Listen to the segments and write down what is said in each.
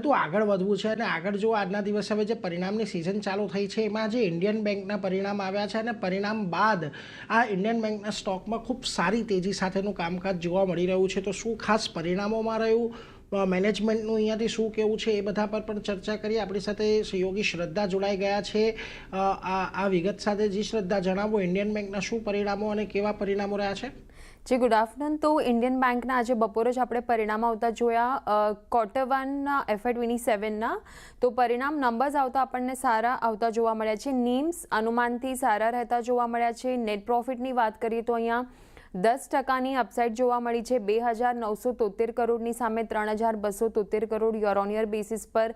પરંતુ આગળ વધવું છે અને આગળ જો આજના દિવસે હવે જે પરિણામની સિઝન ચાલુ થઈ છે એમાં જે ઇન્ડિયન બેંકના પરિણામ આવ્યા છે અને પરિણામ બાદ આ ઇન્ડિયન બેંકના સ્ટોકમાં ખૂબ સારી તેજી સાથેનું કામકાજ જોવા મળી રહ્યું છે. તો શું ખાસ પરિણામોમાં રહ્યું, મેનેજમેન્ટનું અહીંયાથી શું કેવું છે એ બધા પર પણ ચર્ચા કરીએ. આપણી સાથે સહયોગી શ્રદ્ધા જોડાઈ ગયા છે આ વિગત સાથે. જી શ્રદ્ધા, જણાવો ઇન્ડિયન બેંકના શું પરિણામો અને કેવા પરિણામો રહ્યા છે? જી ગુડ આફ્ટરનૂન. તો ઇન્ડિયન બેંકના આજે બપોરે જ આપણે પરિણામ આવતા જોયા Q1 FY27ના. તો પરિણામ નંબર્સ આવતા આપણને સારા આવતા જોવા મળ્યા છે. નીમ્સ અનુમાનથી સારા રહેતા જોવા મળ્યા છે. નેટ પ્રોફિટની વાત કરીએ તો અહીંયા 10% અપસાઇડ જોવા મળી છે. 2,973 કરોડની સામે 3,273 crore year on year basis પર.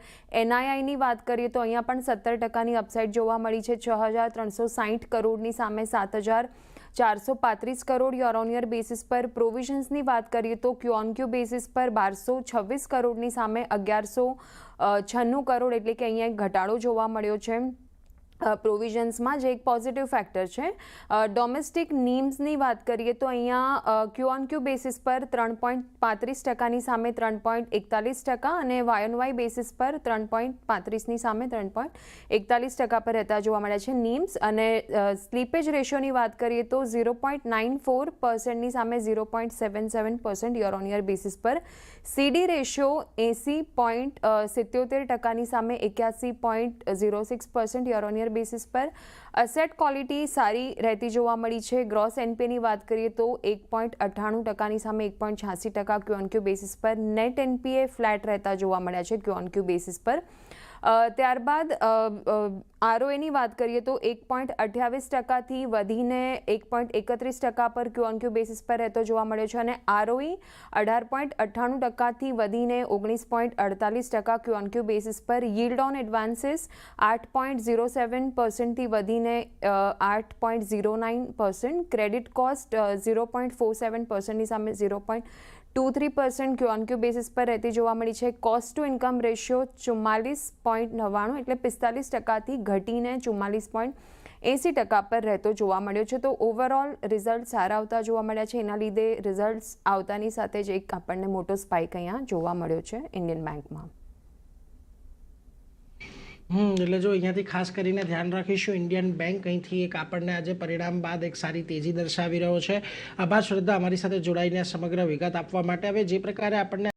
NIIની વાત કરીએ તો અહીંયા પણ 17% અપસાઇડ જોવા મળી છે. 6,360 કરોડની સામે 7,435 crore year on year basis પર. પ્રોવિઝન્સની વાત કરીએ તો Q-on-Q બેસિસ પર 1,226 કરોડની સામે 1,196 કરોડ, એટલે કે અહીંયા એક ઘટાડો જોવા મળ્યો છે પ્રોવિઝન્સમાં, જે એક પોઝિટિવ ફેક્ટર છે. ડોમેસ્ટિક નીમ્સની વાત કરીએ તો અહીંયા Q-on-Q બેસિસ પર 3.35%ની સામે 3.41% અને Y-on-Y બેસિસ પર 3.35ની સામે 3.41% પર રહેતા જોવા મળ્યા છે નીમ્સ. અને સ્લીપેજ રેશિયોની વાત કરીએ તો 0.94%ની સામે 0.77% યર ઓન યર બેસિસ પર. CD રેશિયો 80.77%ની સામે 81.06% યર ઓન યર બેસિસ પર. અસેટ ક્વોલિટી સારી રહેતી જોવા મળી છે. ગ્રોસ NPAની વાત કરીએ તો 1.98%ની સામે 1.86% Q-on-Q બેસિસ પર. નેટ NPA ફ્લેટ રહેતા જોવા મળ્યા છે Q-on-Q બેસિસ પર. ત્યારબાદ ROAની વાત કરીએ તો 1.28%થી વધીને 1.31% પર Q-on-Q બેસિસ પર રહેતો જોવા મળ્યો છે. અને ROE 18.98%થી વધીને 19.48% Q-on-Q બેસિસ પર. યીલ્ડ ઓન એડવાન્સીસ 8.07%થી વધીને 8.09%. ક્રેડિટ કોસ્ટ 0.47%ની સામે 0.23% Q-on-Q બેસિસ પર રહેતી જોવા મળી છે. કોસ્ટ ટુ ઇન્કમ રેશિયો 44.99 એટલે 45%થી ઘટીને 44.80% પર રહેતો જોવા મળ્યો છે. તો ઓવરઓલ રિઝલ્ટ સારા આવતા જોવા મળ્યા છે. એના લીધે રિઝલ્ટ્સ આવતાની સાથે જ એક આપણને મોટો સ્પાઇક અહીંયા જોવા મળ્યો છે ઇન્ડિયન બેંકમાં. એટલે જો અહીંયાથી ખાસ કરીને ધ્યાન રાખીશું, ઇન્ડિયન બેંક અહીંથી એક આપણને આજે પરિણામ બાદ એક સારી તેજી દર્શાવી રહ્યો છે. આભાર શ્રદ્ધા, અમારી સાથે જોડાઈને સમગ્ર વિગત આપવા માટે. હવે જે પ્રકારે આપણને